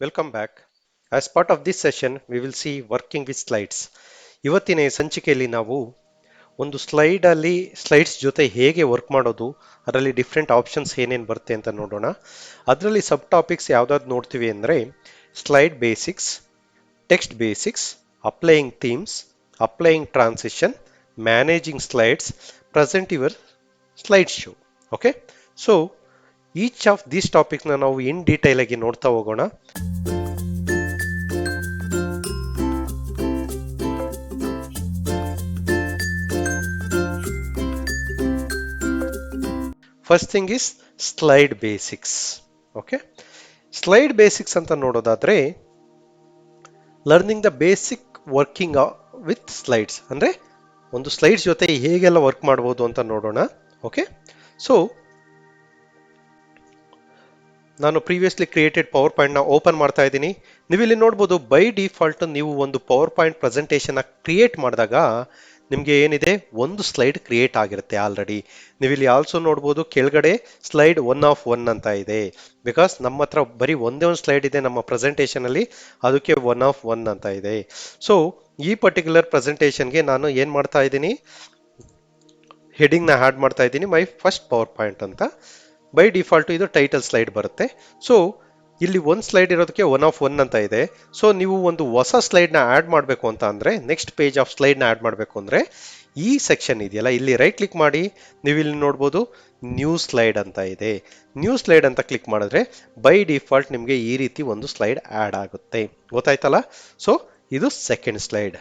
Welcome back. As part of this session, we will see working with slides. ಇವತ್ತಿನ ಈ ಸಂಚಿಕೆಯಲ್ಲಿ ನಾವು ಒಂದು ಸ್ಲೈಡ್ಸ್ ಜೊತೆ ಹೇಗೆ ವರ್ಕ್ ಮಾಡೋದು, ಅದರಲ್ಲಿ ಡಿಫ್ರೆಂಟ್ ಆಪ್ಷನ್ಸ್ ಏನೇನು ಬರುತ್ತೆ ಅಂತ ನೋಡೋಣ. ಅದರಲ್ಲಿ ಸಬ್ ಟಾಪಿಕ್ಸ್ ಯಾವ್ದಾದ್ರು ನೋಡ್ತೀವಿ ಅಂದರೆ slide basics, text basics, applying themes, applying transition, managing slides, present your slide show. Okay, so each of these ಟಾಪಿಕ್ನ ನಾವು ಇನ್ ಡೀಟೈಲ್ ಆಗಿ ನೋಡ್ತಾ ಹೋಗೋಣ. First thing is slide basics. Okay, slide basics ಅಂತ ನೋಡೋದಾದ್ರೆ learning the basic working with slides, ಅಂದ್ರೆ ಒಂದು slides ಜೊತೆ ಹೇಗೆಲ್ಲ ವರ್ಕ್ ಮಾಡ್ಬೋದು ಅಂತ ನೋಡೋಣ. ಓಕೆ, ಸೊ ನಾನು ಪ್ರೀವಿಯಸ್ಲಿ ಕ್ರಿಯೇಟೆಡ್ ಪವರ್ ಪಾಯಿಂಟ್ನ ಓಪನ್ ಮಾಡ್ತಾ ಇದ್ದೀನಿ. ನೀವು ಇಲ್ಲಿ ನೋಡ್ಬೋದು, ಬೈ ಡಿಫಾಲ್ಟ್ ನೀವು ಒಂದು ಪವರ್ ಪಾಯಿಂಟ್ ಪ್ರೆಸೆಂಟೇಷನ್ ಕ್ರಿಯೇಟ್ ಮಾಡಿದಾಗ ನಿಮಗೆ ಏನಿದೆ, ಒಂದು ಸ್ಲೈಡ್ ಕ್ರಿಯೇಟ್ ಆಗಿರುತ್ತೆ ಆಲ್ರೆಡಿ. ನೀವು ಇಲ್ಲಿ ಆಲ್ಸೋ ನೋಡ್ಬೋದು, ಕೆಳಗಡೆ ಸ್ಲೈಡ್ 1 of 1 ಅಂತ ಇದೆ. ಬಿಕಾಸ್ ನಮ್ಮ ಹತ್ರ ಬರೀ ಒಂದೇ ಒಂದು ಸ್ಲೈಡ್ ಇದೆ ನಮ್ಮ ಪ್ರೆಸೆಂಟೇಷನ್ ಅಲ್ಲಿ, ಅದಕ್ಕೆ 1 of 1 ಅಂತ ಇದೆ. ಸೊ ಈ ಪರ್ಟಿಕ್ಯುಲರ್ ಪ್ರೆಸೆಂಟೇಷನ್ಗೆ ನಾನು ಏನ್ ಮಾಡ್ತಾ ಇದ್ದೀನಿ, ಹೆಡಿಂಗ್ ನ ಆಡ್ ಮಾಡ್ತಾ ಇದ್ದೀನಿ, ಮೈ ಫಸ್ಟ್ ಪವರ್ ಪಾಯಿಂಟ್ ಅಂತ. ಬೈ ಡಿಫಾಲ್ಟ್ ಇದು ಟೈಟಲ್ ಸ್ಲೈಡ್ ಬರುತ್ತೆ. ಸೊ ಇಲ್ಲಿ ಒಂದು ಸ್ಲೈಡ್ ಇರೋದಕ್ಕೆ 1 of 1 ಅಂತ ಇದೆ. ಸೊ ನೀವು ಒಂದು ಹೊಸ ಸ್ಲೈಡ್ನ ಆಡ್ ಮಾಡಬೇಕು ಅಂತ ಅಂದ್ರೆ, ನೆಕ್ಸ್ಟ್ ಪೇಜ್ ಆಫ್ ಸ್ಲೈಡ್ನ ಆಡ್ ಮಾಡಬೇಕು ಅಂದ್ರೆ ಈ ಸೆಕ್ಷನ್ ಇದೆಯಲ್ಲ, ಇಲ್ಲಿ ರೈಟ್ ಕ್ಲಿಕ್ ಮಾಡಿ ನೀವು ಇಲ್ಲಿ ನೋಡ್ಬೋದು ನ್ಯೂ ಸ್ಲೈಡ್ ಅಂತ ಇದೆ. ನ್ಯೂ ಸ್ಲೈಡ್ ಅಂತ ಕ್ಲಿಕ್ ಮಾಡಿದ್ರೆ ಬೈ ಡಿಫಾಲ್ಟ್ ನಿಮಗೆ ಈ ರೀತಿ ಒಂದು ಸ್ಲೈಡ್ ಆಡ್ ಆಗುತ್ತೆ. ಗೊತ್ತಾಯ್ತಲ್ಲ? ಸೊ ಇದು second slide.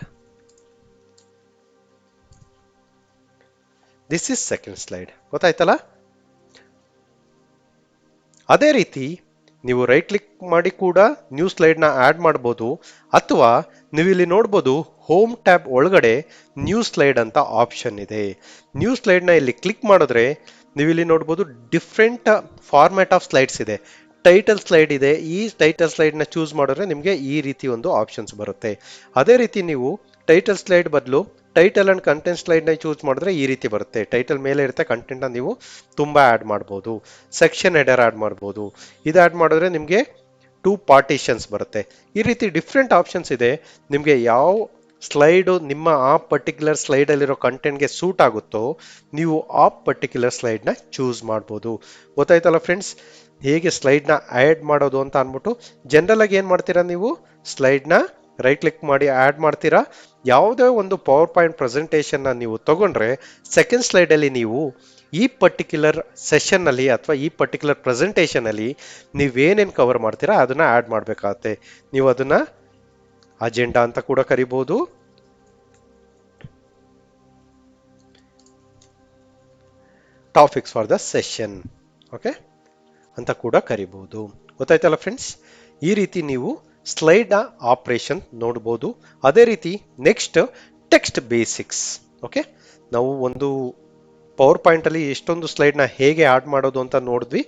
This is second slide. ಗೊತ್ತಾಯ್ತಲ್ಲ? ಅದೇ ರೀತಿ ನೀವು ರೈಟ್ ಕ್ಲಿಕ್ ಮಾಡಿ ಕೂಡ ನ್ಯೂ ಸ್ಲೈಡ್ನ ಆಡ್ ಮಾಡ್ಬೋದು, ಅಥವಾ ನೀವು ಇಲ್ಲಿ ನೋಡ್ಬೋದು ಹೋಮ್ ಟ್ಯಾಬ್ ಒಳಗಡೆ ನ್ಯೂ ಸ್ಲೈಡ್ ಅಂತ ಆಪ್ಷನ್ ಇದೆ. ನ್ಯೂ ಸ್ಲೈಡ್ನ ಇಲ್ಲಿ ಕ್ಲಿಕ್ ಮಾಡಿದ್ರೆ ನೀವು ಇಲ್ಲಿ ನೋಡ್ಬೋದು ಡಿಫ್ರೆಂಟ್ ಫಾರ್ಮ್ಯಾಟ್ ಆಫ್ ಸ್ಲೈಡ್ಸ್ ಇದೆ. ಟೈಟಲ್ ಸ್ಲೈಡ್ ಇದೆ. ಈ ಟೈಟಲ್ ಸ್ಲೈಡ್ನ ಚೂಸ್ ಮಾಡಿದ್ರೆ ನಿಮಗೆ ಈ ರೀತಿ ಒಂದು ಆಪ್ಷನ್ಸ್ ಬರುತ್ತೆ. ಅದೇ ರೀತಿ ನೀವು ಟೈಟಲ್ ಸ್ಲೈಡ್ ಬದಲು ಟೈಟಲ್ ಅಂಡ್ ಕಂಟೆಂಟ್ ಸ್ಲೈಡ್ನ ಚೂಸ್ ಮಾಡಿದ್ರೆ ಈ ರೀತಿ ಬರುತ್ತೆ. ಟೈಟಲ್ ಮೇಲೆ ಇರುತ್ತೆ, ಕಂಟೆಂಟ್ನ ನೀವು ತುಂಬ ಆ್ಯಡ್ ಮಾಡ್ಬೋದು. ಸೆಕ್ಷನ್ ಹೆಡರ್ ಆ್ಯಡ್ ಮಾಡ್ಬೋದು. ಇದು ಆ್ಯಡ್ ಮಾಡಿದ್ರೆ ನಿಮಗೆ 2 ಪಾರ್ಟಿಷನ್ಸ್ ಬರುತ್ತೆ. ಈ ರೀತಿ ಡಿಫ್ರೆಂಟ್ ಆಪ್ಷನ್ಸ್ ಇದೆ. ನಿಮಗೆ ಯಾವ ಸ್ಲೈಡು ನಿಮ್ಮ ಆ ಪರ್ಟಿಕ್ಯುಲರ್ ಸ್ಲೈಡಲ್ಲಿರೋ ಕಂಟೆಂಟ್ಗೆ ಸೂಟ್ ಆಗುತ್ತೋ ನೀವು ಆ ಪರ್ಟಿಕ್ಯುಲರ್ ಸ್ಲೈಡ್ನ ಚೂಸ್ ಮಾಡ್ಬೋದು. ಗೊತ್ತಾಯ್ತಲ್ಲ ಫ್ರೆಂಡ್ಸ್, ಹೇಗೆ ಸ್ಲೈಡ್ನ ಆ್ಯಡ್ ಮಾಡೋದು ಅಂತ ಅಂದ್ಬಿಟ್ಟು. ಜನರಲ್ ಆಗಿ ಏನು ಮಾಡ್ತೀರಾ, ನೀವು ಸ್ಲೈಡ್ನ ರೈಟ್ ಕ್ಲಿಕ್ ಮಾಡಿ ಆ್ಯಡ್ ಮಾಡ್ತೀರಾ. ಯಾವುದೇ ಒಂದು ಪವರ್ ಪಾಯಿಂಟ್ ಪ್ರೆಸೆಂಟೇಷನ್ನ ನೀವು ತಗೊಂಡ್ರೆ ಸೆಕೆಂಡ್ ಸ್ಲೈಡಲ್ಲಿ ನೀವು ಈ ಪರ್ಟಿಕ್ಯುಲರ್ ಸೆಷನ್ನಲ್ಲಿ ಅಥವಾ ಈ ಪರ್ಟಿಕ್ಯುಲರ್ ಪ್ರೆಸೆಂಟೇಷನಲ್ಲಿ ನೀವೇನೇನು ಕವರ್ ಮಾಡ್ತೀರಾ ಅದನ್ನು ಆ್ಯಡ್ ಮಾಡಬೇಕಾಗತ್ತೆ. ನೀವು ಅದನ್ನು ಅಜೆಂಡಾ ಅಂತ ಕೂಡ ಕರಿಬೋದು, topics for the session okay ಅಂತ ಕೂಡ ಕರಿಬಹುದು. ಗೊತ್ತಾಯ್ತಲ್ಲ ಫ್ರೆಂಡ್ಸ್? ಈ ರೀತಿ ನೀವು ಸ್ಲೈಡ್ನ ಆಪರೇಷನ್ ನೋಡ್ಬೋದು. ಅದೇ ರೀತಿ ನೆಕ್ಸ್ಟ್ ಟೆಕ್ಸ್ಟ್ ಬೇಸಿಕ್ಸ್. ಓಕೆ, ನಾವು ಒಂದು ಪವರ್ ಪಾಯಿಂಟಲ್ಲಿ ಎಷ್ಟೊಂದು ಸ್ಲೈಡ್ನ ಹೇಗೆ ಆಡ್ ಮಾಡೋದು ಅಂತ ನೋಡಿದ್ವಿ.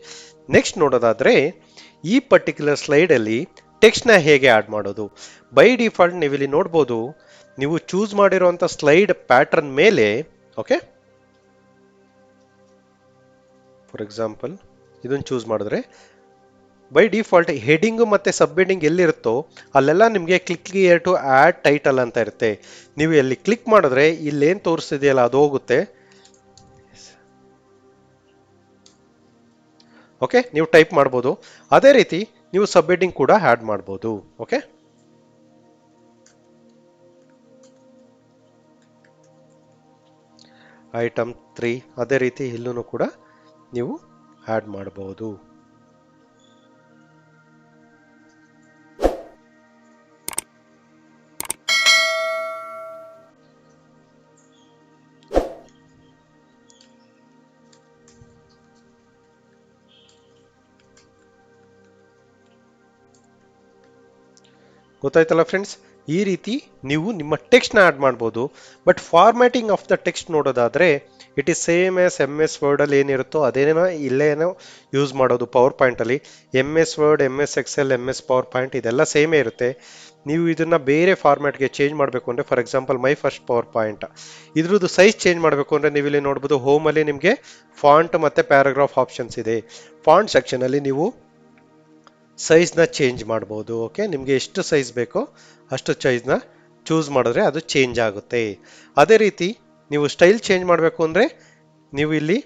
ನೆಕ್ಸ್ಟ್ ನೋಡೋದಾದ್ರೆ ಈ ಪರ್ಟಿಕ್ಯುಲರ್ ಸ್ಲೈಡಲ್ಲಿ ಟೆಕ್ಸ್ಟ್ನ ಹೇಗೆ ಆಡ್ ಮಾಡೋದು. ಬೈ ಡಿಫಾಲ್ಟ್ ನೀವು ಇಲ್ಲಿ ನೋಡ್ಬೋದು, ನೀವು ಚೂಸ್ ಮಾಡಿರುವಂಥ ಸ್ಲೈಡ್ ಪ್ಯಾಟರ್ನ್ ಮೇಲೆ, ಓಕೆ, ಫಾರ್ ಎಕ್ಸಾಂಪಲ್ ಇದನ್ನು ಚೂಸ್ ಮಾಡಿದ್ರೆ ಬೈ ಡಿಫಾಲ್ಟ್ ಹೆಡಿಂಗು ಮತ್ತು ಸಬ್ ಹೆಡಿಂಗ್ ಎಲ್ಲಿರುತ್ತೋ ಅಲ್ಲೆಲ್ಲ ನಿಮಗೆ click here to add title ಅಂತ ಇರುತ್ತೆ. ನೀವು ಎಲ್ಲಿ ಕ್ಲಿಕ್ ಮಾಡಿದ್ರೆ ಇಲ್ಲೇನು ತೋರಿಸ್ತಿದೆಯಲ್ಲ ಅದು ಹೋಗುತ್ತೆ. ಓಕೆ, ನೀವು ಟೈಪ್ ಮಾಡ್ಬೋದು. ಅದೇ ರೀತಿ ನೀವು ಸಬ್ ಹೆಡಿಂಗ್ ಕೂಡ ಆ್ಯಡ್ ಮಾಡ್ಬೋದು. ಓಕೆ, ಐಟಮ್ 3 ಅದೇ ರೀತಿ ಇಲ್ಲೂ ಕೂಡ ನೀವು ಆ್ಯಡ್ ಮಾಡಬಹುದು. ಗೊತ್ತಾಯ್ತಲ್ಲ ಫ್ರೆಂಡ್ಸ್? ಈ ರೀತಿ ನೀವು ನಿಮ್ಮ ಟೆಕ್ಸ್ಟ್ನ ಆ್ಯಡ್ ಮಾಡ್ಬೋದು. But formatting of the text ನೋಡೋದಾದರೆ it is same as MS ವರ್ಡಲ್ಲಿ ಏನಿರುತ್ತೋ ಅದೇನೋ ಇಲ್ಲೇನೋ ಯೂಸ್ ಮಾಡೋದು ಪವರ್ ಪಾಯಿಂಟಲ್ಲಿ. MS Word, MS Excel, MS PowerPoint ಇದೆಲ್ಲ ಸೇಮೇ ಇರುತ್ತೆ. ನೀವು ಇದನ್ನು ಬೇರೆ ಫಾರ್ಮ್ಯಾಟ್ಗೆ ಚೇಂಜ್ ಮಾಡಬೇಕು ಅಂದರೆ, for example my first power point ಇದ್ರದ್ದು ಸೈಜ್ ಚೇಂಜ್ ಮಾಡಬೇಕು ಅಂದರೆ ನೀವು ಇಲ್ಲಿ ನೋಡ್ಬೋದು, ಹೋಮಲ್ಲಿ ನಿಮಗೆ ಫಾಂಟ್ ಮತ್ತು ಪ್ಯಾರಾಗ್ರಾಫ್ ಆಪ್ಷನ್ಸ್ ಇದೆ. ಫಾಂಟ್ ಸೆಕ್ಷನಲ್ಲಿ ನೀವು ಸೈಜ್ನ ಚೇಂಜ್ ಮಾಡ್ಬೋದು. ಓಕೆ, ನಿಮಗೆ ಎಷ್ಟು ಸೈಜ್ ಬೇಕೋ ಅಷ್ಟು ಸೈಜ್ನ ಚೂಸ್ ಮಾಡಿದ್ರೆ ಅದು ಚೇಂಜ್ ಆಗುತ್ತೆ. ಅದೇ ರೀತಿ ನೀವು ಸ್ಟೈಲ್ ಚೇಂಜ್ ಮಾಡಬೇಕು ಅಂದರೆ ನೀವು ಇಲ್ಲಿ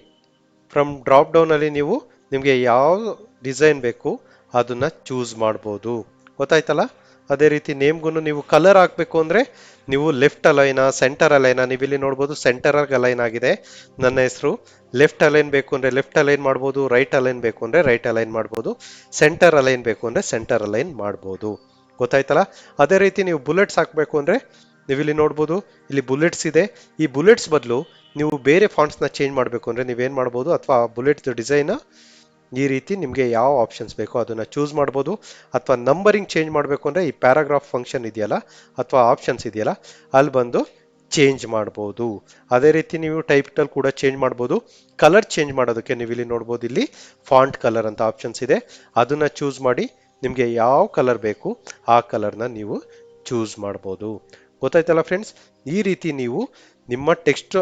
ಫ್ರಮ್ ಡ್ರಾಪ್ ಡೌನಲ್ಲಿ ನೀವು ನಿಮಗೆ ಯಾವ ಡಿಸೈನ್ ಬೇಕು ಅದನ್ನ ಚೂಸ್ ಮಾಡ್ಬೋದು. ಗೊತ್ತಾಯ್ತಲ್ಲ? ಅದೇ ರೀತಿ ನೇಮ್ಗೂ ನೀವು ಕಲರ್ ಹಾಕಬೇಕು ಅಂದರೆ ನೀವು ಲೆಫ್ಟ್ ಅಲೈನ ಸೆಂಟರ್ ಅಲೈನ, ನೀವು ಇಲ್ಲಿ ನೋಡ್ಬೋದು ಸೆಂಟರ್ ಅಲೈನ್ ಆಗಿದೆ ನನ್ನ ಹೆಸರು. ಲೆಫ್ಟ್ ಅಲೈನ್ ಬೇಕು ಅಂದರೆ ಲೆಫ್ಟ್ ಅಲೈನ್ ಮಾಡ್ಬೋದು, ರೈಟ್ ಅಲೈನ್ ಬೇಕು ಅಂದರೆ ರೈಟ್ ಅಲೈನ್ ಮಾಡ್ಬೋದು, ಸೆಂಟರ್ ಅಲೈನ್ ಬೇಕು ಅಂದರೆ ಸೆಂಟರ್ ಅಲೈನ್ ಮಾಡ್ಬೋದು. ಗೊತ್ತಾಯ್ತಲ್ಲ? ಅದೇ ರೀತಿ ನೀವು ಬುಲೆಟ್ಸ್ ಹಾಕಬೇಕು ಅಂದರೆ ನೀವು ಇಲ್ಲಿ ನೋಡ್ಬೋದು, ಇಲ್ಲಿ ಬುಲೆಟ್ಸ್ ಇದೆ. ಈ ಬುಲೆಟ್ಸ್ ಬದಲು ನೀವು ಬೇರೆ ಫಾಂಟ್ಸ್ನ ಚೇಂಜ್ ಮಾಡಬೇಕು ಅಂದರೆ ನೀವೇನು ಮಾಡ್ಬೋದು, ಅಥವಾ ಬುಲೆಟ್ಸ್ ಡಿಸೈನ್ ಈ ರೀತಿ ನಿಮಗೆ ಯಾವ ಆಪ್ಷನ್ಸ್ ಬೇಕೋ ಅದನ್ನು ಚೂಸ್ ಮಾಡ್ಬೋದು. ಅಥವಾ ನಂಬರಿಂಗ್ ಚೇಂಜ್ ಮಾಡಬೇಕು ಅಂದರೆ ಈ ಪ್ಯಾರಾಗ್ರಾಫ್ ಫಂಕ್ಷನ್ ಇದೆಯಲ್ಲ ಅಥವಾ ಆಪ್ಷನ್ಸ್ ಇದೆಯಲ್ಲ ಅಲ್ಲಿ ಬಂದು ಚೇಂಜ್ ಮಾಡ್ಬೋದು. ಅದೇ ರೀತಿ ನೀವು ಟೈಟಲ್ ಕೂಡ ಚೇಂಜ್ ಮಾಡ್ಬೋದು. ಕಲರ್ ಚೇಂಜ್ ಮಾಡೋದಕ್ಕೆ ನೀವು ಇಲ್ಲಿ ನೋಡ್ಬೋದು, ಇಲ್ಲಿ ಫಾಂಟ್ ಕಲರ್ ಅಂತ ಆಪ್ಷನ್ಸ್ ಇದೆ, ಅದನ್ನು ಚೂಸ್ ಮಾಡಿ ನಿಮಗೆ ಯಾವ ಕಲರ್ ಬೇಕು ಆ ಕಲರ್ನ ನೀವು ಚೂಸ್ ಮಾಡ್ಬೋದು. ಗೊತ್ತಾಯ್ತಲ್ಲ ಫ್ರೆಂಡ್ಸ್? ಈ ರೀತಿ ನೀವು ನಿಮ್ಮ ಟೆಕ್ಸ್ಟ್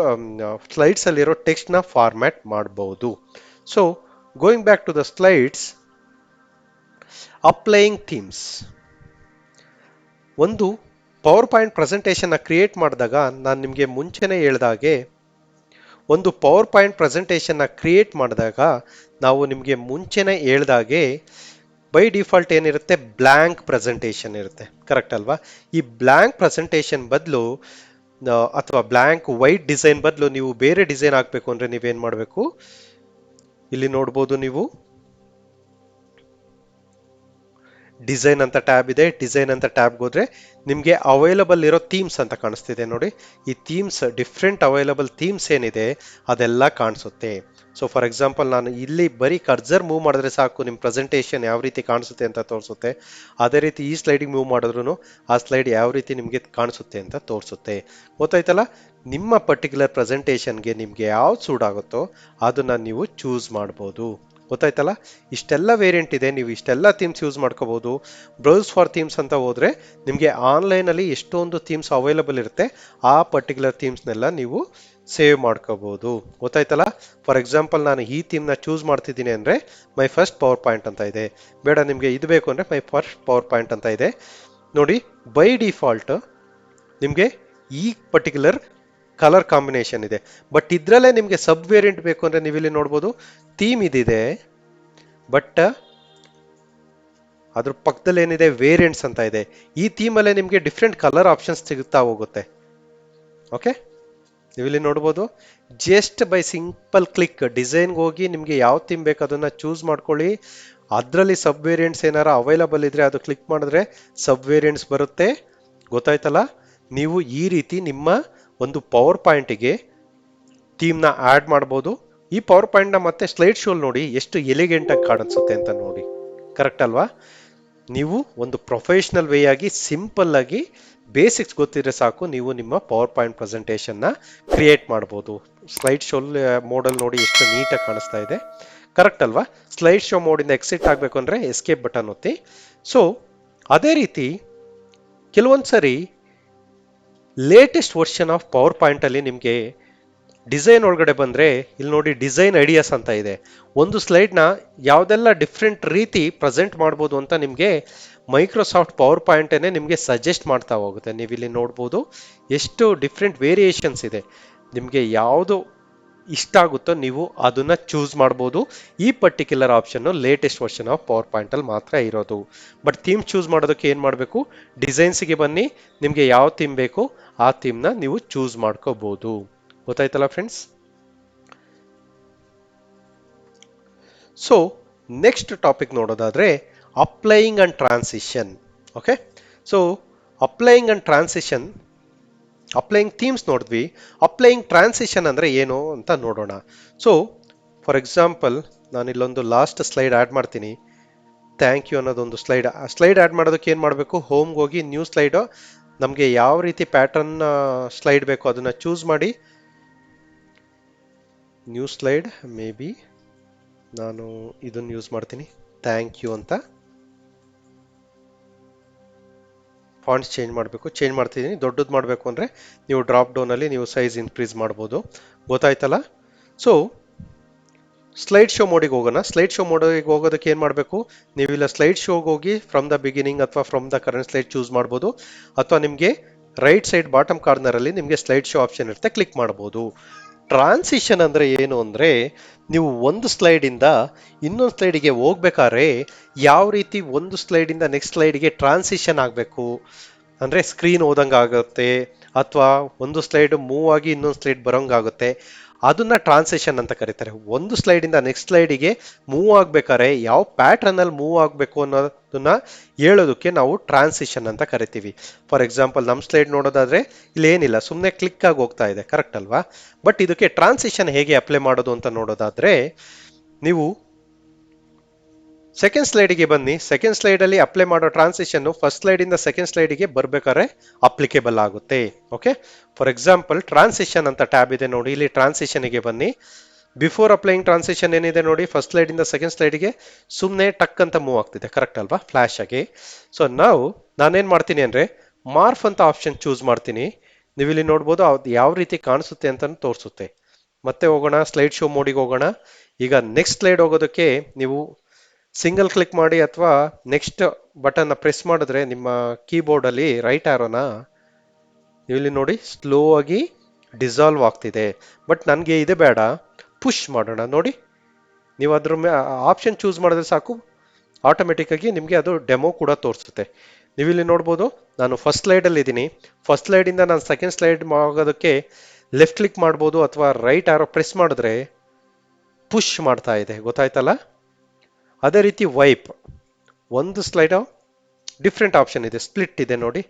ಸ್ಲೈಡ್ಸಲ್ಲಿರೋ ಟೆಕ್ಸ್ಟ್ನ ಫಾರ್ಮ್ಯಾಟ್ ಮಾಡ್ಬೋದು. So going back to the slides, applying themes. ಒಂದು ಪವರ್ ಪಾಯಿಂಟ್ ಪ್ರೆಸೆಂಟೇಷನ್ನ ಕ್ರಿಯೇಟ್ ಮಾಡಿದಾಗ ನಾನು ನಿಮಗೆ ಮುಂಚೆನೇ ಹೇಳ್ದಾಗೆ, ಒಂದು ಪವರ್ ಪಾಯಿಂಟ್ ಪ್ರೆಸೆಂಟೇಷನ್ನ ಕ್ರಿಯೇಟ್ ಮಾಡಿದಾಗ ನಾವು ನಿಮಗೆ ಮುಂಚೆನೇ ಹೇಳ್ದಾಗೆ ಬೈ ಡಿಫಾಲ್ಟ್ ಏನಿರುತ್ತೆ, ಬ್ಲ್ಯಾಂಕ್ ಪ್ರೆಸೆಂಟೇಷನ್ ಇರುತ್ತೆ. ಕರೆಕ್ಟ್ ಅಲ್ವಾ? ಈ ಬ್ಲ್ಯಾಂಕ್ ಪ್ರೆಸೆಂಟೇಷನ್ ಬದಲು ಅಥವಾ ಬ್ಲ್ಯಾಂಕ್ ವೈಟ್ ಡಿಸೈನ್ ಬದಲು ನೀವು ಬೇರೆ ಡಿಸೈನ್ ಹಾಕಬೇಕು ಅಂದರೆ ನೀವೇನು ಮಾಡಬೇಕು, ಇಲ್ಲಿ ನೋಡ್ಬೋದು ನೀವು ಡಿಸೈನ್ ಅಂತ ಟ್ಯಾಬ್ ಇದೆ. ಡಿಸೈನ್ ಅಂತ ಟ್ಯಾಬ್ಗೆ ಹೋದ್ರೆ ನಿಮಗೆ ಅವೈಲಬಲ್ ಇರೋ ಥೀಮ್ಸ್ ಅಂತ ಕಾಣಿಸ್ತಿದೆ ನೋಡಿ. ಈ ಥೀಮ್ಸ್, ಡಿಫ್ರೆಂಟ್ ಅವೈಲಬಲ್ ಥೀಮ್ಸ್ ಏನಿದೆ ಅದೆಲ್ಲ ಕಾಣಿಸುತ್ತೆ. ಸೊ ಫಾರ್ ಎಕ್ಸಾಂಪಲ್ ನಾನು ಇಲ್ಲಿ ಬರೀ ಕರ್ಸರ್ ಮೂವ್ ಮಾಡಿದ್ರೆ ಸಾಕು ನಿಮ್ಮ ಪ್ರೆಸೆಂಟೇಷನ್ ಯಾವ ರೀತಿ ಕಾಣಿಸುತ್ತೆ ಅಂತ ತೋರಿಸುತ್ತೆ. ಅದೇ ರೀತಿ ಈ ಸ್ಲೈಡಿಗೆ ಮೂವ್ ಮಾಡಿದ್ರು ಆ ಸ್ಲೈಡ್ ಯಾವ ರೀತಿ ನಿಮಗೆ ಕಾಣಿಸುತ್ತೆ ಅಂತ ತೋರಿಸುತ್ತೆ. ಗೊತ್ತಾಯ್ತಲ್ಲ? ನಿಮ್ಮ ಪರ್ಟಿಕ್ಯುಲರ್ ಪ್ರೆಸೆಂಟೇಷನ್ಗೆ ನಿಮಗೆ ಯಾವ್ದು ಸೂಟ್ ಆಗುತ್ತೋ ಅದನ್ನು ನೀವು ಚೂಸ್ ಮಾಡ್ಬೋದು. ಗೊತ್ತಾಯ್ತಲ್ಲ? ಇಷ್ಟೆಲ್ಲ ವೇರಿಯಂಟ್ ಇದೆ, ನೀವು ಇಷ್ಟೆಲ್ಲ ಥೀಮ್ಸ್ ಯೂಸ್ ಮಾಡ್ಕೋಬಹುದು. ಬ್ರೌಸ್ ಫಾರ್ ಥೀಮ್ಸ್ ಅಂತ ಹೋದ್ರೆ ನಿಮಗೆ ಆನ್ಲೈನಲ್ಲಿ ಎಷ್ಟೊಂದು ಥೀಮ್ಸ್ ಅವೈಲಬಲ್ ಇರುತ್ತೆ, ಆ ಪರ್ಟಿಕ್ಯುಲರ್ ಥೀಮ್ಸ್ನೆಲ್ಲ ನೀವು ಸೇವ್ ಮಾಡ್ಕೋಬಹುದು. ಗೊತ್ತಾಯ್ತಲ್ಲ? ಫಾರ್ ಎಕ್ಸಾಂಪಲ್ ನಾನು ಈ ಥೀಮ್ನ ಚೂಸ್ ಮಾಡ್ತಿದ್ದೀನಿ ಅಂದರೆ ಮೈ ಫಸ್ಟ್ ಪವರ್ ಪಾಯಿಂಟ್ ಅಂತ ಇದೆ. ಬೇಡ ನಿಮಗೆ ಇದು ಬೇಕು ಅಂದರೆ ಮೈ ಫಸ್ಟ್ ಪವರ್ ಪಾಯಿಂಟ್ ಅಂತ ಇದೆ. ನೋಡಿ, ಬೈ ಡಿಫಾಲ್ಟ್ ನಿಮಗೆ ಈ ಪರ್ಟಿಕ್ಯುಲರ್ ಕಲರ್ ಕಾಂಬಿನೇಷನ್ ಇದೆ. ಬಟ್ ಇದರಲ್ಲೇ ನಿಮಗೆ ಸಬ್ ವೇರಿಯಂಟ್ ಬೇಕು ಅಂದರೆ ನೀವು ಇಲ್ಲಿ ನೋಡ್ಬೋದು, ಥೀಮ್ ಇದಿದೆ, ಬಟ್ ಅದ್ರ ಪಕ್ಕದಲ್ಲಿ ಏನಿದೆ ವೇರಿಯಂಟ್ಸ್ ಅಂತ ಇದೆ. ಈ ಥೀಮಲ್ಲೇ ನಿಮಗೆ ಡಿಫ್ರೆಂಟ್ ಕಲರ್ ಆಪ್ಷನ್ಸ್ ಸಿಗುತ್ತಾ ಹೋಗುತ್ತೆ. ಓಕೆ, ನೀವು ಇಲ್ಲಿ ನೋಡ್ಬೋದು, ಜಸ್ಟ್ ಬೈ ಸಿಂಪಲ್ ಕ್ಲಿಕ್ ಡಿಸೈನ್ಗೆ ಹೋಗಿ ನಿಮಗೆ ಯಾವ ಥೀಮ್ ಬೇಕು ಅದನ್ನು ಚೂಸ್ ಮಾಡ್ಕೊಳ್ಳಿ. ಅದರಲ್ಲಿ ಸಬ್ ವೇರಿಯಂಟ್ಸ್ ಏನಾರ ಅವೈಲಬಲ್ ಇದ್ರೆ ಅದು ಕ್ಲಿಕ್ ಮಾಡಿದ್ರೆ ಸಬ್ ವೇರಿಯಂಟ್ಸ್ ಬರುತ್ತೆ. ಗೊತ್ತಾಯ್ತಲ್ಲ? ನೀವು ಈ ರೀತಿ ನಿಮ್ಮ ಒಂದು ಪವರ್ ಪಾಯಿಂಟಿಗೆ ಥೀಮ್ನ ಆ್ಯಡ್ ಮಾಡ್ಬೋದು. ಈ ಪವರ್ ಪಾಯಿಂಟ್ನ ಮತ್ತೆ ಸ್ಲೈಡ್ ಶೋಲ್ ನೋಡಿ ಎಷ್ಟು ಎಲಿಗೆಂಟ್ ಆಗಿ ಕಾಣಿಸುತ್ತೆ ಅಂತ ನೋಡಿ. ಕರೆಕ್ಟ್ ಅಲ್ವಾ? ನೀವು ಒಂದು ಪ್ರೊಫೆಷನಲ್ ವೇ ಆಗಿ ಸಿಂಪಲ್ ಆಗಿ ಬೇಸಿಕ್ಸ್ ಗೊತ್ತಿದ್ರೆ ಸಾಕು, ನೀವು ನಿಮ್ಮ ಪವರ್ ಪಾಯಿಂಟ್ ಪ್ರೆಸೆಂಟೇಷನ್ನ ಕ್ರಿಯೇಟ್ ಮಾಡ್ಬೋದು. ಸ್ಲೈಡ್ ಶೋ ಮೋಡಲ್ ನೋಡಿ ಎಷ್ಟು ನೀಟಾಗಿ ಕಾಣಿಸ್ತಾ ಇದೆ. ಕರೆಕ್ಟ್ ಅಲ್ವಾ? ಸ್ಲೈಡ್ ಶೋ ಮೋಡಿಂದ ಎಕ್ಸಿಟ್ ಆಗಬೇಕು ಅಂದರೆ ಎಸ್ಕೇಪ್ ಬಟನ್ ಒತ್ತಿ. ಸೊ ಅದೇ ರೀತಿ ಕೆಲವೊಂದು ಸರಿ ಲೇಟೆಸ್ಟ್ ವರ್ಷನ್ ಆಫ್ ಪವರ್ ಪಾಯಿಂಟಲ್ಲಿ ನಿಮಗೆ ಡಿಸೈನ್ ಒಳಗಡೆ ಬಂದರೆ ಇಲ್ಲಿ ನೋಡಿ ಡಿಸೈನ್ ಐಡಿಯಾಸ್ ಅಂತ ಇದೆ. ಒಂದು ಸ್ಲೈಡ್ನ ಯಾವುದೆಲ್ಲ ಡಿಫ್ರೆಂಟ್ ರೀತಿ ಪ್ರೆಸೆಂಟ್ ಮಾಡ್ಬೋದು ಅಂತ ನಿಮಗೆ ಮೈಕ್ರೋಸಾಫ್ಟ್ ಪವರ್ ಪಾಯಿಂಟೇ ನಿಮಗೆ ಸಜೆಸ್ಟ್ ಮಾಡ್ತಾ ಹೋಗುತ್ತೆ. ನೀವು ಇಲ್ಲಿ ನೋಡ್ಬೋದು ಎಷ್ಟು ಡಿಫ್ರೆಂಟ್ ವೇರಿಯೇಷನ್ಸ್ ಇದೆ. ನಿಮಗೆ ಯಾವುದು ಇಷ್ಟ ಆಗುತ್ತೋ ನೀವು ಅದನ್ನು ಚೂಸ್ ಮಾಡ್ಬೋದು. ಈ ಪರ್ಟಿಕ್ಯುಲರ್ ಆಪ್ಷನ್ನು ಲೇಟೆಸ್ಟ್ ವರ್ಷನ್ ಆಫ್ ಪವರ್ ಪಾಯಿಂಟಲ್ಲಿ ಮಾತ್ರ ಇರೋದು. ಬಟ್ ಥೀಮ್ ಚೂಸ್ ಮಾಡೋದಕ್ಕೆ ಏನು ಮಾಡಬೇಕು, ಡಿಸೈನ್ಸ್ಗೆ ಬನ್ನಿ, ನಿಮಗೆ ಯಾವ ಥೀಮ್ ಬೇಕು ಆ ಥೀಮ್ನ ನೀವು ಚೂಸ್ ಮಾಡ್ಕೋಬೋದು. ಗೊತ್ತಾಯ್ತಲ್ಲ ಫ್ರೆಂಡ್ಸ್? ಸೊ ನೆಕ್ಸ್ಟ್ ಟಾಪಿಕ್ ನೋಡೋದಾದ್ರೆ applying and transition. Okay, so applying and transition, applying themes ನೋಡಿದ್ವಿ. ಅಪ್ಲೈಯಿಂಗ್ ಟ್ರಾನ್ಸಿಷನ್ ಅಂದರೆ ಏನು ಅಂತ ನೋಡೋಣ. ಸೊ ಫಾರ್ ಎಕ್ಸಾಂಪಲ್ ನಾನು ಇಲ್ಲೊಂದು ಲಾಸ್ಟ್ ಸ್ಲೈಡ್ ಆ್ಯಡ್ ಮಾಡ್ತೀನಿ. ಥ್ಯಾಂಕ್ ಯು ಅನ್ನೋದೊಂದು ಸ್ಲೈಡ್ ಆ್ಯಡ್ ಮಾಡೋದಕ್ಕೆ ಏನು ಮಾಡಬೇಕು, ಹೋಮ್ಗೆ ಹೋಗಿ ನ್ಯೂ ಸ್ಲೈಡು, ನಮಗೆ ಯಾವ ರೀತಿ ಪ್ಯಾಟರ್ನ್ ಸ್ಲೈಡ್ ಬೇಕು ಅದನ್ನು ಚೂಸ್ ಮಾಡಿ. ನ್ಯೂ ಸ್ಲೈಡ್, ಮೇ ಬಿ ನಾನು ಇದನ್ನು ಯೂಸ್ ಮಾಡ್ತೀನಿ, ಥ್ಯಾಂಕ್ ಯು ಅಂತ. ಫಾಂಟ್ಸ್ ಚೇಂಜ್ ಮಾಡಬೇಕು, ಚೇಂಜ್ ಮಾಡ್ತಿದ್ದೀನಿ. ದೊಡ್ಡದು ಮಾಡಬೇಕು ಅಂದರೆ ನೀವು ಡ್ರಾಪ್ ಡೌನಲ್ಲಿ ನೀವು ಸೈಜ್ ಇನ್ಕ್ರೀಸ್ ಮಾಡ್ಬೋದು. ಗೊತ್ತಾಯ್ತಲ್ಲ? ಸೊ ಸ್ಲೈಡ್ ಶೋ ಮೋಡಿಗೆ ಹೋಗೋಣ. ಸ್ಲೈಡ್ ಶೋ ಮೋಡಿಗೆ ಹೋಗೋದಕ್ಕೆ ಏನು ಮಾಡಬೇಕು, ನೀವಿಲ್ಲ ಸ್ಲೈಡ್ ಶೋಗೆ ಹೋಗಿ ಫ್ರಮ್ ದ ಬಿಗಿನಿಂಗ್ ಅಥವಾ from the current slide choose ಮಾಡ್ಬೋದು, ಅಥವಾ ನಿಮಗೆ ರೈಟ್ ಸೈಡ್ ಬಾಟಮ್ ಕಾರ್ನರಲ್ಲಿ ನಿಮಗೆ ಸ್ಲೈಡ್ ಶೋ ಆಪ್ಷನ್ ಇರುತ್ತೆ, ಕ್ಲಿಕ್ ಮಾಡ್ಬೋದು. ಟ್ರಾನ್ಸಿಷನ್ ಅಂದರೆ ಏನು ಅಂದರೆ, ನೀವು ಒಂದು ಸ್ಲೈಡಿಂದ ಇನ್ನೊಂದು ಸ್ಲೈಡಿಗೆ ಹೋಗ್ಬೇಕಾದ್ರೆ ಯಾವ ರೀತಿ ಒಂದು ಸ್ಲೈಡಿಂದ ನೆಕ್ಸ್ಟ್ ಸ್ಲೈಡಿಗೆ ಟ್ರಾನ್ಸಿಷನ್ ಆಗಬೇಕು, ಅಂದರೆ ಸ್ಕ್ರೀನ್ ಓದಂಗೆ ಆಗುತ್ತೆ ಅಥವಾ ಒಂದು ಸ್ಲೈಡ್ ಮೂವ್ ಆಗಿ ಇನ್ನೊಂದು ಸ್ಲೈಡ್ ಬರೋಂಗಾಗುತ್ತೆ, ಅದನ್ನ ಟ್ರಾನ್ಸಿಷನ್ ಅಂತ ಕರೀತಾರೆ. ಒಂದು ಸ್ಲೈಡಿಂದ ನೆಕ್ಸ್ಟ್ ಸ್ಲೈಡಿಗೆ ಮೂವ್ ಆಗ್ಬೇಕಾದ್ರೆ ಯಾವ ಪ್ಯಾಟ್ರನ್ ಅಲ್ಲಿ ಮೂವ್ ಆಗಬೇಕು ಅನ್ನೋದನ್ನ ಹೇಳೋದಕ್ಕೆ ನಾವು ಟ್ರಾನ್ಸಿಷನ್ ಅಂತ ಕರಿತೀವಿ. ಫಾರ್ ಎಕ್ಸಾಂಪಲ್ ನಮ್ಮ ಸ್ಲೈಡ್ ನೋಡೋದಾದ್ರೆ ಇಲ್ಲಿ ಏನಿಲ್ಲ, ಸುಮ್ಮನೆ ಕ್ಲಿಕ್ ಆಗಿ ಹೋಗ್ತಾ ಇದೆ, ಕರೆಕ್ಟ್ ಅಲ್ವಾ? ಬಟ್ ಇದಕ್ಕೆ ಟ್ರಾನ್ಸಿಷನ್ ಹೇಗೆ ಅಪ್ಲೈ ಮಾಡೋದು ಅಂತ ನೋಡೋದಾದ್ರೆ, ನೀವು ಸೆಕೆಂಡ್ ಸ್ಲೈಡಿಗೆ ಬನ್ನಿ. ಸೆಕೆಂಡ್ ಸ್ಲೈಡ್ ಅಲ್ಲಿ ಅಪ್ಲೈ ಮಾಡೋ ಟ್ರಾನ್ಸಿಷನ್ ಫಸ್ಟ್ ಸ್ಲೈಡ್ ಇಂದ ಸೆಕೆಂಡ್ ಸ್ಲೈಡಿಗೆ ಬರ್ಬೇಕಾದ್ರೆ ಅಪ್ಲಿಕೇಬಲ್ ಆಗುತ್ತೆ. ಓಕೆ, ಫಾರ್ ಎಕ್ಸಾಂಪಲ್ ಟ್ರಾನ್ಸಿಷನ್ ಅಂತ ಟ್ಯಾಬ್ ಇದೆ ನೋಡಿ, ಇಲ್ಲಿ ಟ್ರಾನ್ಸಿಷನ್ಗೆ ಬನ್ನಿ. ಬಿಫೋರ್ ಅಪ್ಲೈಯಿಂಗ್ ಟ್ರಾನ್ಸಿಷನ್ ಏನಿದೆ ನೋಡಿ, ಫಸ್ಟ್ ಸ್ಲೈಡ್ ಇಂದ ಸೆಕೆಂಡ್ ಸ್ಲೈಡ್ಗೆ ಸುಮ್ಮನೆ ಟಕ್ ಅಂತ ಮೂವ್ ಆಗ್ತಿದೆ, ಕರೆಕ್ಟ್ ಅಲ್ವಾ, ಫ್ಲಾಶ್ ಆಗಿ. ಸೊ ನಾನೇನ್ ಮಾಡ್ತೀನಿ ಅಂದ್ರೆ ಮಾರ್ಫ್ ಅಂತ ಆಪ್ಷನ್ ಚೂಸ್ ಮಾಡ್ತೀನಿ. ನೀವು ಇಲ್ಲಿ ನೋಡ್ಬೋದು ಅದು ಯಾವ ರೀತಿ ಕಾಣಿಸುತ್ತೆ ಅಂತ ತೋರಿಸುತ್ತೆ. ಮತ್ತೆ ಹೋಗೋಣ, ಸ್ಲೈಡ್ ಶೋ ಮೋಡಿಗೆ ಹೋಗೋಣ. ಈಗ ನೆಕ್ಸ್ಟ್ ಸ್ಲೈಡ್ ಹೋಗೋದಕ್ಕೆ ನೀವು ಸಿಂಗಲ್ ಕ್ಲಿಕ್ ಮಾಡಿ ಅಥವಾ ನೆಕ್ಸ್ಟ್ ಬಟನ್ ಪ್ರೆಸ್ ಮಾಡಿದ್ರೆ ನಿಮ್ಮ ಕೀಬೋರ್ಡ್ ಅಲ್ಲಿ ರೈಟ್ ಆರೋನ ಇಲ್ಲಿ ನೋಡಿ ಸ್ಲೋ ಆಗಿ ಡಿಸಾಲ್ವ್ ಆಗ್ತಿದೆ. ಬಟ್ ನನಗೆ ಇದೆ ಬೇಡ, ಪುಷ್ ಮಾಡೋಣ. ನೋಡಿ, ನೀವು ಅದ್ರ ಆಪ್ಷನ್ ಚೂಸ್ ಮಾಡಿದ್ರೆ ಸಾಕು, ಆಟೋಮೆಟಿಕ್ ಆಗಿ ನಿಮಗೆ ಅದು ಡೆಮೋ ಕೂಡ ತೋರಿಸುತ್ತೆ. ನೀವು ಇಲ್ಲಿ ನೋಡ್ಬೋದು, ನಾನು ಫಸ್ಟ್ ಸ್ಲೈಡ್ ಅಲ್ಲಿ ಇದ್ದೀನಿ. ಫಸ್ಟ್ ಸ್ಲೈಡ್ ಇಂದ ನಾನು ಸೆಕೆಂಡ್ ಸ್ಲೈಡ್ ಆಗೋದಕ್ಕೆ ಲೆಫ್ಟ್ ಕ್ಲಿಕ್ ಮಾಡ್ಬೋದು ಅಥವಾ ರೈಟ್ ಆರೋ ಪ್ರೆಸ್ ಮಾಡಿದ್ರೆ ಪುಷ್ ಮಾಡ್ತಾ ಇದೆ, ಗೊತ್ತಾಯ್ತಲ್ಲ? ಅದೇ ರೀತಿ ವೈಪ್, ಒಂದು ಸ್ಲೈಡ್ ಡಿಫ್ರೆಂಟ್ ಆಪ್ಷನ್ ಇದೆ, ಸ್ಪ್ಲಿಟ್ ಇದೆ ನೋಡಿ,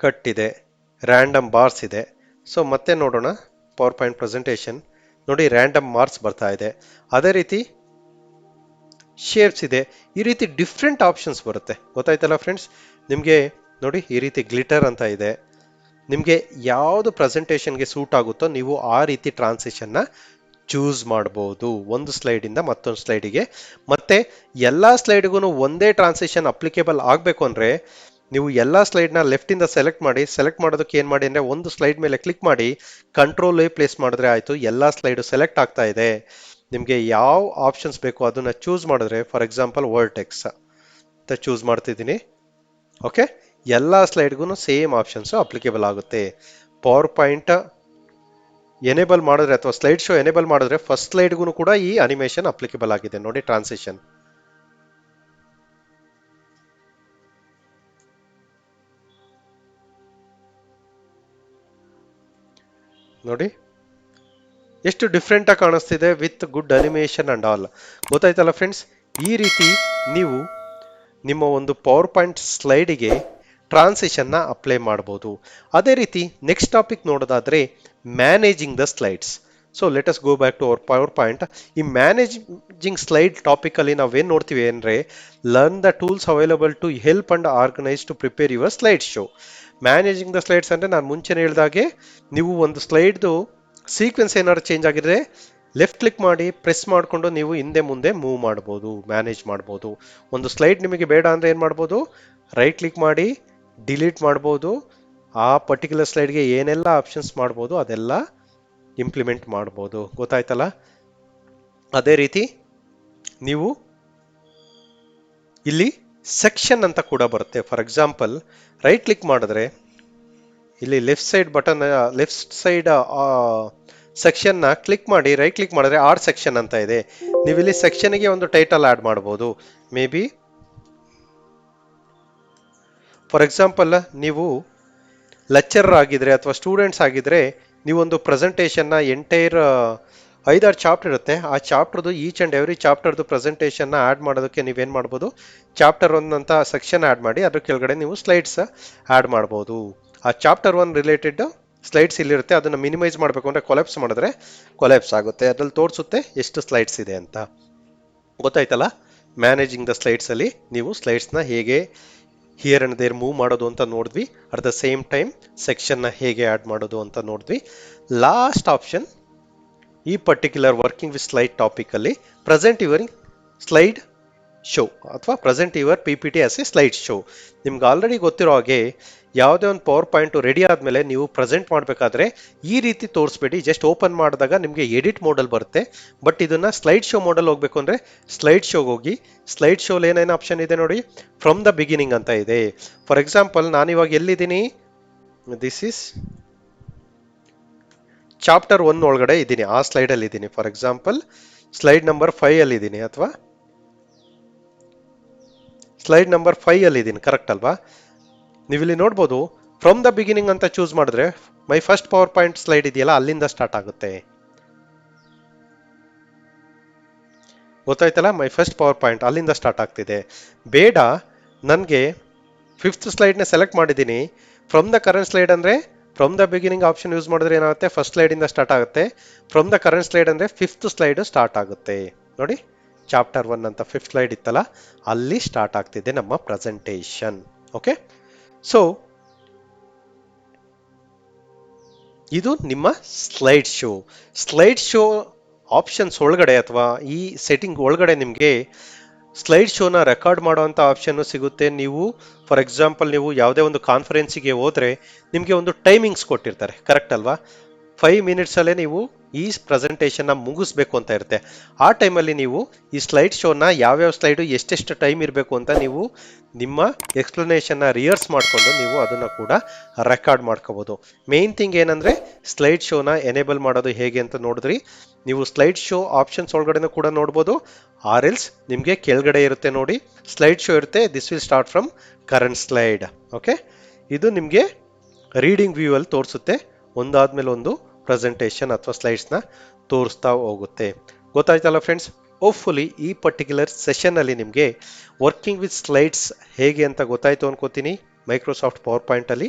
ಕಟ್ ಇದೆ, ರ್ಯಾಂಡಮ್ ಬಾರ್ಸ್ ಇದೆ. ಸೊ ಮತ್ತೆ ನೋಡೋಣ ಪವರ್ ಪಾಯಿಂಟ್ ಪ್ರೆಸೆಂಟೇಷನ್, ನೋಡಿ ರ್ಯಾಂಡಮ್ ಮಾರ್ಕ್ಸ್ ಬರ್ತಾ ಇದೆ. ಅದೇ ರೀತಿ ಶೇಪ್ಸ್ ಇದೆ, ಈ ರೀತಿ ಡಿಫ್ರೆಂಟ್ ಆಪ್ಷನ್ಸ್ ಬರುತ್ತೆ, ಗೊತ್ತಾಯ್ತಲ್ಲ ಫ್ರೆಂಡ್ಸ್? ನಿಮಗೆ ನೋಡಿ ಈ ರೀತಿ ಗ್ಲಿಟರ್ ಅಂತ ಇದೆ. ನಿಮಗೆ ಯಾವುದು ಪ್ರೆಸೆಂಟೇಷನ್ಗೆ ಸೂಟ್ ಆಗುತ್ತೋ ನೀವು ಆ ರೀತಿ ಟ್ರಾನ್ಸಿಷನ್ನ ಚೂಸ್ ಮಾಡಬಹುದು ಒಂದು ಸ್ಲೈಡ್ ಇಂದ ಮತ್ತೊಂದು ಸ್ಲೈಡಿಗೆ. ಮತ್ತೆ ಎಲ್ಲಾ ಸ್ಲೈಡ್ಗೂ ಒಂದೇ ಟ್ರಾನ್ಸಿಷನ್ ಅಪ್ಲಿಕೇಬಲ್ ಆಗಬೇಕು ಅಂದ್ರೆ ನೀವು ಎಲ್ಲಾ ಸ್ಲೈಡ್ನ ಲೆಫ್ಟ್ ಇಂದ ಸೆಲೆಕ್ಟ್ ಮಾಡೋದಕ್ಕೆ ಏನ್ ಮಾಡಿ ಅಂದ್ರೆ ಒಂದು ಸ್ಲೈಡ್ ಮೇಲೆ ಕ್ಲಿಕ್ ಮಾಡಿ ಕಂಟ್ರೋಲ್ ಎ ಪ್ಲೇಸ್ ಮಾಡಿದ್ರೆ ಆಯ್ತು, ಎಲ್ಲಾ ಸ್ಲೈಡ್ ಸೆಲೆಕ್ಟ್ ಆಗ್ತಾ ಇದೆ. ನಿಮಗೆ ಯಾವ ಆಪ್ಷನ್ಸ್ ಬೇಕು ಅದನ್ನ ಚೂಸ್ ಮಾಡಿದ್ರೆ, ಫಾರ್ ಎಕ್ಸಾಂಪಲ್ ವರ್ಟೆಕ್ಸ್ ಅಂತ ಚೂಸ್ ಮಾಡ್ತಿದ್ದೀನಿ. ಓಕೆ, ಎಲ್ಲಾ ಸ್ಲೈಡ್ಗೂ ಸೇಮ್ ಆಪ್ಷನ್ಸ್ ಅಪ್ಲಿಕೇಬಲ್ ಆಗುತ್ತೆ. ಪವರ್ ಪಾಯಿಂಟ್ ಎನೇಬಲ್ ಮಾಡಿದ್ರೆ ಅಥವಾ ಸ್ಲೈಡ್ ಶೋ ಎನೇಬಲ್ ಮಾಡಿದ್ರೆ ಫಸ್ಟ್ ಸ್ಲೈಡ್ಗೂ ಕೂಡ ಈ ಅನಿಮೇಷನ್ ಅಪ್ಲಿಕೇಬಲ್ ಆಗಿದೆ ನೋಡಿ, ಟ್ರಾನ್ಸಿಷನ್. ನೋಡಿ ಎಷ್ಟು ಡಿಫ್ರೆಂಟ್ ಆಗಿ ಕಾಣಿಸ್ತಿದೆ with good animation and all, ಗೊತ್ತಾಯ್ತಲ್ಲ ಫ್ರೆಂಡ್ಸ್? ಈ ರೀತಿ ನೀವು ನಿಮ್ಮ ಒಂದು ಪವರ್ ಪಾಯಿಂಟ್ ಸ್ಲೈಡಿಗೆ ಟ್ರಾನ್ಸಿಷನ್ನ ಅಪ್ಲೈ ಮಾಡ್ಬೋದು. ಅದೇ ರೀತಿ ನೆಕ್ಸ್ಟ್ ಟಾಪಿಕ್ ನೋಡೋದಾದ್ರೆ managing the slides. So let us go back to our PowerPoint. ಈ ಮ್ಯಾನೇಜಿಂಗ್ ಸ್ಲೈಡ್ ಟಾಪಿಕ್ ಅಲ್ಲಿ ನಾವೇನ್ ನೋಡ್ತೀವಿ ಅಂದ್ರೆ, learn the tools available to help and organise to prepare your slide show. Managing the slides ಅಂದ್ರೆ ನಾನು ಮುಂಚೆನೆ ಹೇಳಿದಾಗೆ, ನೀವು ಒಂದು ಸ್ಲೈಡ್ದು ಸೀಕ್ವೆನ್ಸ್ ಏನಾದ್ರು ಚೇಂಜ್ ಆಗಿದ್ರೆ ಲೆಫ್ಟ್ ಕ್ಲಿಕ್ ಮಾಡಿ ಪ್ರೆಸ್ ಮಾಡಿಕೊಂಡು ನೀವು ಹಿಂದೆ ಮುಂದೆ ಮೂವ್ ಮಾಡ್ಬೋದು, ಮ್ಯಾನೇಜ್ ಮಾಡ್ಬೋದು. ಒಂದು ಸ್ಲೈಡ್ ನಿಮಗೆ ಬೇಡ ಅಂದ್ರೆ ಏನ್ ಮಾಡ್ಬೋದು, ರೈಟ್ ಕ್ಲಿಕ್ ಮಾಡಿ ಡಿಲೀಟ್ ಮಾಡ್ಬೋದು. ಆ ಪರ್ಟಿಕ್ಯುಲರ್ ಸ್ಲೈಡ್ಗೆ ಏನೆಲ್ಲ ಆಪ್ಷನ್ಸ್ ಮಾಡ್ಬೋದು ಅದೆಲ್ಲ ಇಂಪ್ಲಿಮೆಂಟ್ ಮಾಡ್ಬೋದು, ಗೊತ್ತಾಯ್ತಲ್ಲ? ಅದೇ ರೀತಿ ನೀವು ಇಲ್ಲಿ ಸೆಕ್ಷನ್ ಅಂತ ಕೂಡ ಬರುತ್ತೆ. ಫಾರ್ ಎಕ್ಸಾಂಪಲ್ ರೈಟ್ ಕ್ಲಿಕ್ ಮಾಡಿದ್ರೆ ಇಲ್ಲಿ left side button, left side section ನ ಕ್ಲಿಕ್ ಮಾಡಿ ರೈಟ್ ಕ್ಲಿಕ್ ಮಾಡಿದ್ರೆ ಆರ್ ಸೆಕ್ಷನ್ ಅಂತ ಇದೆ. ನೀವು ಇಲ್ಲಿ ಸೆಕ್ಷನ್ಗೆ ಒಂದು ಟೈಟಲ್ ಆಡ್ ಮಾಡಬಹುದು. ಮೇ ಬಿ ಫಾರ್ ಎಕ್ಸಾಂಪಲ್ ನೀವು ಲೆಕ್ಚರರ್ ಆಗಿದ್ರೆ ಅಥವಾ ಸ್ಟೂಡೆಂಟ್ಸ್ ಆಗಿದ್ರೆ ನೀವೊಂದು ಪ್ರೆಸೆಂಟೇಷನ್ನ ಎಂಟೈರ್ 5-6 ಚಾಪ್ಟರ್ ಇರುತ್ತೆ, ಆ ಚಾಪ್ಟರ್ದು ಈಚ್ ಅಂಡ್ ಎವ್ರಿ ಚಾಪ್ಟರ್ದು ಪ್ರೆಸೆಂಟೇಷನ್ನ ಆಡ್ ಮಾಡೋದಕ್ಕೆ ನೀವೇನು ಮಾಡ್ಬೋದು, ಚಾಪ್ಟರ್ 1 ಅಂತ ಸೆಕ್ಷನ್ ಆಡ್ ಮಾಡಿ ಅದ್ರ ಕೆಳಗಡೆ ನೀವು ಸ್ಲೈಡ್ಸ್ ಆಡ್ ಮಾಡ್ಬೋದು. ಆ ಚಾಪ್ಟರ್ 1 ರಿಲೇಟೆಡ್ ಸ್ಲೈಡ್ಸ್ ಇಲ್ಲಿರುತ್ತೆ, ಅದನ್ನ ಮಿನಿಮೈಸ್ ಮಾಡಬೇಕು ಅಂದ್ರೆ ಕೊಲೆಪ್ಸ್ ಮಾಡಿದ್ರೆ ಕೊಲೆಪ್ಸ್ ಆಗುತ್ತೆ, ಅದ್ರಲ್ಲಿ ತೋರಿಸುತ್ತೆ ಎಷ್ಟು ಸ್ಲೈಡ್ಸ್ ಇದೆ ಅಂತ, ಗೊತ್ತಾಯ್ತಲ್ಲ? ಮ್ಯಾನೇಜಿಂಗ್ ದ ಸ್ಲೈಡ್ಸ್ ಅಲ್ಲಿ ನೀವು ಸ್ಲೈಡ್ಸ್ನ ಹೇಗೆ ಹಿಯರ್ ಅಂಡ್ ದೇರ್ ಮೂವ್ ಮಾಡೋದು ಅಂತ ನೋಡಿದ್ವಿ. ಅಟ್ ದ ಸೇಮ್ ಟೈಮ್ ಸೆಕ್ಷನ್ನ ಹೇಗೆ ಆಡ್ ಮಾಡೋದು ಅಂತ ನೋಡಿದ್ವಿ. ಲಾಸ್ಟ್ ಆಪ್ಷನ್ ಈ particular working with slide topic ಅಲ್ಲಿ ಪ್ರೆಸೆಂಟ್ ಯುವರ್ ಸ್ಲೈಡ್ ಶೋ ಅಥವಾ present your P P T as A slide show. ನಿಮ್ಗೆ ಆಲ್ರೆಡಿ ಗೊತ್ತಿರೋ ಹಾಗೆ ಯಾವುದೇ ಒಂದು ಪವರ್ ಪಾಯಿಂಟ್ ರೆಡಿ ಆದಮೇಲೆ ನೀವು ಪ್ರೆಸೆಂಟ್ ಮಾಡಬೇಕಾದ್ರೆ ಈ ರೀತಿ ತೋರಿಸ್ಬೇಡಿ. ಜಸ್ಟ್ ಓಪನ್ ಮಾಡಿದಾಗ ನಿಮಗೆ ಎಡಿಟ್ ಮೋಡಲ್ ಬರುತ್ತೆ. ಬಟ್ ಇದನ್ನ ಸ್ಲೈಡ್ ಶೋ ಮೋಡಲ್ ಹೋಗ್ಬೇಕು ಅಂದರೆ ಸ್ಲೈಡ್ ಶೋಗೆ ಹೋಗಿ ಸ್ಲೈಡ್ ಶೋಲಿ ಏನೇನು ಆಪ್ಷನ್ ಇದೆ ನೋಡಿ, ಫ್ರಮ್ ದ ಬಿಗಿನಿಂಗ್ ಅಂತ ಇದೆ. ಫಾರ್ ಎಕ್ಸಾಂಪಲ್ ನಾನಿವಾಗ ಎಲ್ಲಿದ್ದೀನಿ, ದಿಸ್ ಇಸ್ ಚಾಪ್ಟರ್ 1 ಒಳಗಡೆ ಇದ್ದೀನಿ, ಆ ಸ್ಲೈಡಲ್ಲಿ ಇದ್ದೀನಿ. ಫಾರ್ ಎಕ್ಸಾಂಪಲ್ ಸ್ಲೈಡ್ ನಂಬರ್ 5 ಅಲ್ಲಿ ಇದ್ದೀನಿ ಅಥವಾ ಸ್ಲೈಡ್ ನಂಬರ್ 5 ಅಲ್ಲಿ ಇದ್ದೀನಿ, ಕರೆಕ್ಟ್ ಅಲ್ವಾ? ನೀವಿಲ್ಲಿ ನೋಡ್ಬೋದು ಫ್ರಮ್ ದ ಬಿಗಿನಿಂಗ್ ಅಂತ ಚೂಸ್ ಮಾಡಿದ್ರೆ my first power point slide ಇದೆಯಲ್ಲ ಅಲ್ಲಿಂದ ಸ್ಟಾರ್ಟ್ ಆಗುತ್ತೆ. ಗೊತ್ತಾಯ್ತಲ್ಲ, ಮೈ ಫಸ್ಟ್ ಪವರ್ ಪಾಯಿಂಟ್ ಅಲ್ಲಿಂದ ಸ್ಟಾರ್ಟ್ ಆಗ್ತಿದೆ. ಬೇಡ, ನನಗೆ 5th ಸ್ಲೈಡ್ನ ಸೆಲೆಕ್ಟ್ ಮಾಡಿದ್ದೀನಿ. ಫ್ರಮ್ ದ ಕರೆಂಟ್ ಸ್ಲೈಡ್ ಅಂದರೆ from the beginning option use ಮಾಡಿದ್ರೆ ಏನಾಗುತ್ತೆ, ಫಸ್ಟ್ ಸ್ಲೈಡಿಂದ ಸ್ಟಾರ್ಟ್ ಆಗುತ್ತೆ. ಫ್ರಮ್ ದ ಕರೆಂಟ್ ಸ್ಲೈಡ್ ಅಂದರೆ 5th ಸ್ಲೈಡ್ ಸ್ಟಾರ್ಟ್ ಆಗುತ್ತೆ. ನೋಡಿ, ಚಾಪ್ಟರ್ 1 ಅಂತ 5th ಸ್ಲೈಡ್ ಇತ್ತಲ್ಲ, ಅಲ್ಲಿ ಸ್ಟಾರ್ಟ್ ಆಗ್ತಿದೆ ನಮ್ಮ ಪ್ರೆಸೆಂಟೇಷನ್. ಓಕೆ, ಸೊ ಇದು ನಿಮ್ಮ slide show. Slide show options ಒಳಗಡೆ ಅಥವಾ ಈ ಸೆಟ್ಟಿಂಗ್ ಒಳಗಡೆ ನಿಮಗೆ ಸ್ಲೈಡ್ ಶೋನ ರೆಕಾರ್ಡ್ ಮಾಡುವಂಥ ಆಪ್ಷನ್ನು ಸಿಗುತ್ತೆ. ನೀವು ಫಾರ್ ಎಕ್ಸಾಂಪಲ್ ನೀವು ಯಾವುದೇ ಒಂದು ಕಾನ್ಫರೆನ್ಸಿಗೆ ಹೋದರೆ ನಿಮಗೆ ಒಂದು ಟೈಮಿಂಗ್ಸ್ ಕೊಟ್ಟಿರ್ತಾರೆ, ಕರೆಕ್ಟ್ ಅಲ್ವಾ? 5 ಮಿನಿಟ್ಸಲ್ಲೇ ನೀವು ಈ ಪ್ರೆಸೆಂಟೇಷನ್ನ ಮುಗಿಸ್ಬೇಕು ಅಂತ ಇರುತ್ತೆ. ಆ ಟೈಮಲ್ಲಿ ನೀವು ಈ ಸ್ಲೈಡ್ ಶೋನ ಯಾವ್ಯಾವ ಸ್ಲೈಡು ಎಷ್ಟೆಷ್ಟು ಟೈಮ್ ಇರಬೇಕು ಅಂತ ನೀವು ನಿಮ್ಮ ಎಕ್ಸ್ಪ್ಲನೇಷನ್ನ ರಿಹರ್ಸ್ ಮಾಡಿಕೊಂಡು ನೀವು ಅದನ್ನು ಕೂಡ ರೆಕಾರ್ಡ್ ಮಾಡ್ಕೋಬೋದು. ಮೇನ್ ಥಿಂಗ್ ಏನಂದರೆ ಸ್ಲೈಡ್ ಶೋನ ಎನೇಬಲ್ ಮಾಡೋದು ಹೇಗೆ ಅಂತ ನೋಡಿದ್ರಿ. ನೀವು ಸ್ಲೈಡ್ ಶೋ ಆಪ್ಷನ್ಸ್ ಒಳಗಡೆನೂ ಕೂಡ ನೋಡ್ಬೋದು. ಆರ್ ಎಲ್ಸ್ ನಿಮಗೆ ಕೆಳಗಡೆ ಇರುತ್ತೆ ನೋಡಿ, ಸ್ಲೈಡ್ ಶೋ ಇರುತ್ತೆ. This will start from current slide. Okay, ಇದು ನಿಮಗೆ ರೀಡಿಂಗ್ ವ್ಯೂ ಅಲ್ಲಿ ತೋರಿಸುತ್ತೆ, ಒಂದಾದ್ಮೇಲೆ ಒಂದು ಪ್ರೆಸೆಂಟೇಷನ್ ಅಥವಾ ಸ್ಲೈಡ್ಸ್ನ ತೋರಿಸ್ತಾ ಹೋಗುತ್ತೆ. ಗೊತ್ತಾಯ್ತಲ್ಲ ಫ್ರೆಂಡ್ಸ್? ಹೋಪ್ಫುಲಿ ಈ ಪರ್ಟಿಕ್ಯುಲರ್ ಸೆಷನ್ನಲ್ಲಿ ನಿಮಗೆ ವರ್ಕಿಂಗ್ ವಿತ್ ಸ್ಲೈಡ್ಸ್ ಹೇಗೆ ಅಂತ ಗೊತ್ತಾಯ್ತು ಅನ್ಕೋತೀನಿ ಮೈಕ್ರೋಸಾಫ್ಟ್ ಪವರ್ ಪಾಯಿಂಟಲ್ಲಿ.